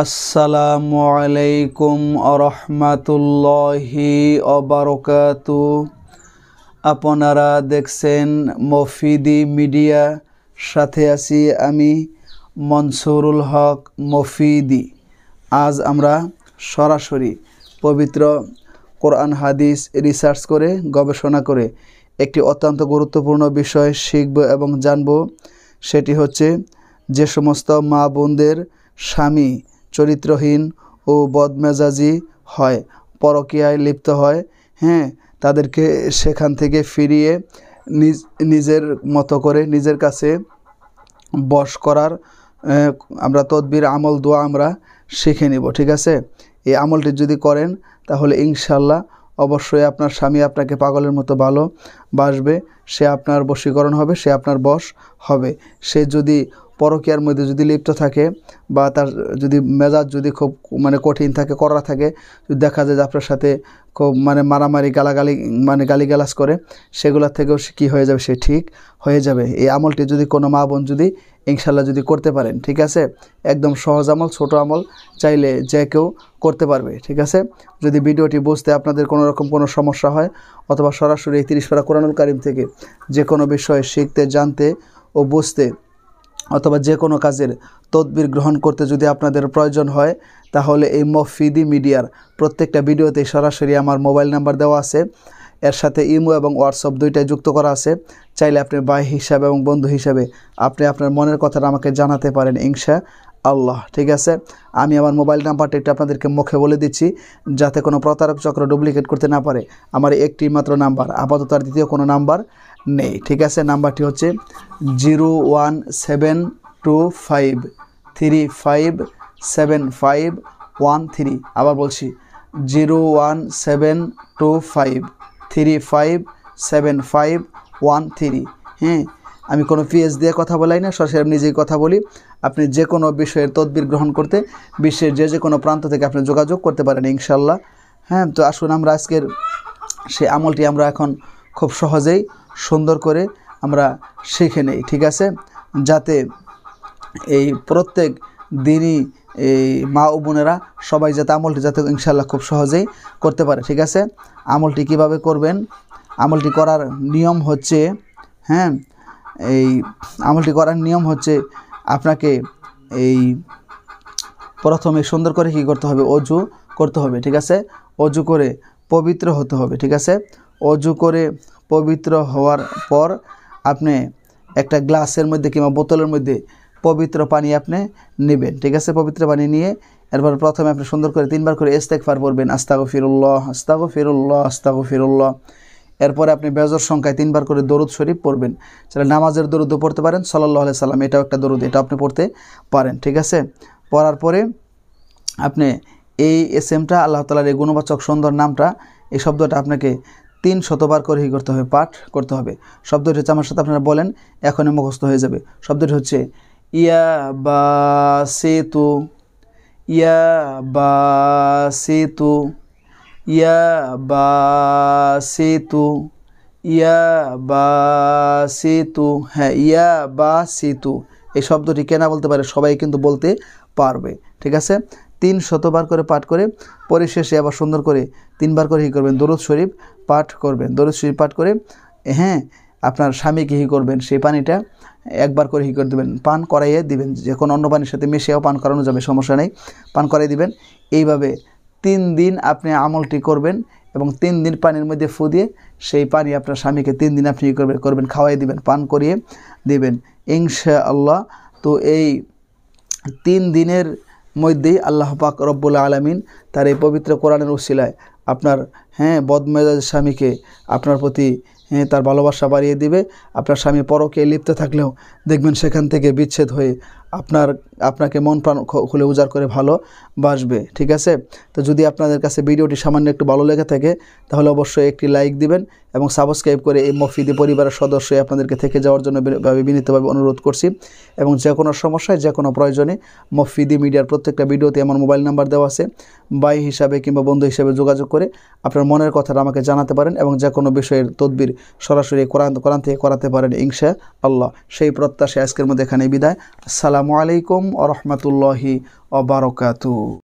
আসসালামু আলাইকুম আরহামাতুল্লাহি ওয়াবারাকাতু। আপনারা দেখছেন মফিদি মিডিয়া, সাথে আছি আমি মনসুরুল হক মফিদি। আজ আমরা সরাসরি পবিত্র কোরআন হাদিস রিসার্চ করে গবেষণা করে একটি অত্যন্ত গুরুত্বপূর্ণ বিষয় শিখব এবং জানব। সেটি হচ্ছে যে সমস্ত মা বোনদের স্বামী চরিত্রহীন ও বদমেজাজি হয়, পরকীয়ায় লিপ্ত হয়, তাদেরকে সেখান থেকে ফিরিয়ে নিজের মতো করে নিজের কাছে বশ করার আমরা তদবির আমল দোয়া আমরা শিখে নিব। ঠিক আছে, এই আমলটি যদি করেন তাহলে ইনশাল্লাহ অবশ্যই আপনার স্বামী আপনাকে পাগলের মতো ভালোবাসবে, সে আপনার বশীকরণ হবে, সে আপনার বশ হবে। সে যদি পরকীয়ার মধ্যে যদি লিপ্ত থাকে বা তার যদি মেজাজ যদি খুব কঠিন থাকে, কড়া থাকে, যদি দেখা যায় যে আপনার সাথে খুব মারামারি গালাগালি গালিগালাজ করে, সেগুলোর থেকেও সে কী হয়ে যাবে, সে ঠিক হয়ে যাবে। এই আমলটি যদি কোনো মা বোন যদি ইনশাল্লাহ যদি করতে পারেন, ঠিক আছে, একদম সহজ আমল, ছোট আমল, চাইলে যে কেউ করতে পারবে। ঠিক আছে, যদি ভিডিওটি বুঝতে আপনাদের কোনো রকম কোনো সমস্যা হয় অথবা সরাসরি 30 পারা কোরআনুল কারীম থেকে যে কোনো বিষয় শিখতে, জানতে ও বুঝতে অথবা যে কোনো কাজের তদবির গ্রহণ করতে যদি আপনাদের প্রয়োজন হয়, তাহলে এই মফিদি মিডিয়ার প্রত্যেকটা ভিডিওতে সরাসরি আমার মোবাইল নাম্বার দেওয়া আছে, এর সাথে ইমো এবং হোয়াটসঅ্যাপ দুইটাই যুক্ত করা আছে। চাইলে আপনি ভাই হিসাবে এবং বন্ধু হিসাবে আপনি আপনার মনের কথাটা আমাকে জানাতে পারেন ইনশাআল্লাহ। ঠিক আছে, আমি আমার মোবাইল নাম্বারটা একটু আপনাদেরকে মুখে বলে দিচ্ছি, যাতে কোনো প্রতারক চক্র ডুপ্লিকেট করতে না পারে। আমার একটি মাত্র নাম্বার, আপাতত আর দ্বিতীয় কোনো নাম্বার নেই। ঠিক আছে, নাম্বারটি হচ্ছে 01725357513। আবার বলছি 01725357513। আমি কোনো পিএস দিয়ে কথা বলাই না, সরাসরি আমি নিজেই কথা বলি। আপনি যে কোনো বিষয়ের তদবির গ্রহণ করতে বিশ্বের যে কোনো প্রান্ত থেকে আপনি যোগাযোগ করতে পারেন ইনশাল্লাহ। তো আসুন আমরা আজকের সেই আমলটি আমরা এখন খুব সহজেই সুন্দর করে আমরা শিখে নেই। ঠিক আছে, যাতে এই প্রত্যেক দিনই এই মা ও বোনেরা সবাই যাতে আমলটি যাতে ইনশাল্লাহ খুব সহজেই করতে পারে। ঠিক আছে, আমলটি কিভাবে করবেন, আমলটি করার নিয়ম হচ্ছে এই আমলটি করার নিয়ম হচ্ছে আপনাকে এই প্রথমে সুন্দর করে কী করতে হবে, অজু করতে হবে। ঠিক আছে, অজু করে পবিত্র হতে হবে। ঠিক আছে, অজু করে পবিত্র হওয়ার পর আপনি একটা গ্লাসের মধ্যে কিংবা বোতলের মধ্যে পবিত্র পানি আপনি নেবেন। ঠিক আছে, পবিত্র পানি নিয়ে এরপর প্রথমে আপনি সুন্দর করে 3 বার করে ইস্তেগফার পড়বেন, আস্তাগফিরুল্লাহ আস্তাগফিরুল্লাহ আস্তাগফিরুল্লাহ। এরপরে আপনি বেজর সংখ্যায় 3 বার করে দরুদ শরীফ পড়বেন। সেটা নামাজের দরুদও পড়তে পারেন, সাল্লাল্লাহু আলাইহি সাল্লাম, এটাও একটা দরুদ, এটা আপনি পড়তে পারেন। ঠিক আছে, পড়ার পরে আপনি এই এসএমটা আল্লাহ তাআলার এই গুণবাচক সুন্দর নামটা, এই শব্দটা আপনাকে 300 বার করে করতে হবে, পাঠ করতে হবে। শব্দটি হচ্ছে, আমার সাথে আপনারা বলেন, এখনই মুখস্থ হয়ে যাবে। শব্দটি হচ্ছে ইয়া বাসিতু, ইয়া বাসিতু, ইয়া বাসিতু, ইয়া বাসিতু। ইয়া বাসিতু এই শব্দটি কেনা বলতে পারে, সবাই কিন্তু বলতে পারবে। ঠিক আছে, 300 বার করে পাঠ করে পরিশেষে আবার সুন্দর করে 3 বার করে করবেন, দরুদ শরীফ পাঠ করবেন। দরুদ শরীফ পাঠ করে আপনার স্বামীকে করবেন, সেই পানিটা একবার করে করে দেবেন, পান করাইয়ে দিবেন। যে কোনো অন্য পানির সাথে মিশিয়েও পান করানো যাবে, সমস্যা নেই, পান করাই দিবেন। এইভাবে 3 দিন আপনি আমলটি করবেন এবং 3 দিন পানির মধ্যে ফু দিয়ে সেই পানি আপনার স্বামীকে 3 দিন আপনি করবেন, খাওয়াই দিবেন, পান করিয়ে দিবেন ইনশাআল্লাহ। তো এই 3 দিনের মধ্যেই আল্লাহ পাক রব্বুল আলামিন তার এই পবিত্র কোরআনের উসিলায় আপনার বদমেজাজ স্বামীকে আপনার প্রতি তার ভালোবাসা বাড়িয়ে দিবে। আপনার স্বামী পরকীয়ায় লিপ্ত থাকলেও দেখবেন সেখান থেকে বিচ্ছেদ হয়ে আপনাকে মন প্রাণ খুলে উজাড় করে ভালোবাসবে। ঠিক আছে, তো যদি আপনাদের কাছে ভিডিওটি সামান্য একটু ভালো লেগে থাকে তাহলে অবশ্যই একটি লাইক দিবেন এবং সাবস্ক্রাইব করে এই মফিদি পরিবারের সদস্য আপনাদেরকে থেকে যাওয়ার জন্য বিনীতভাবে অনুরোধ করছি। এবং যে কোনো সমস্যায় যে কোনো প্রয়োজনে মফিদি মিডিয়ার প্রত্যেকটা ভিডিওতে আমার মোবাইল নাম্বার দেওয়া আছে, ভাই হিসাবে কিংবা বন্ধু হিসাবে যোগাযোগ করে আপনার মনের কথাটা আমাকে জানাতে পারেন এবং যে কোনো বিষয়ের তদবির সরাসরি কোরআন থেকে করাতে পারেন ইনশাআল্লাহ। সেই প্রত্যাশায় আজকের মধ্যে এখানে বিদায়। আসসালামু আলাইকুম ওয়া রাহমাতুল্লাহি ওয়া বারাকাতুহু।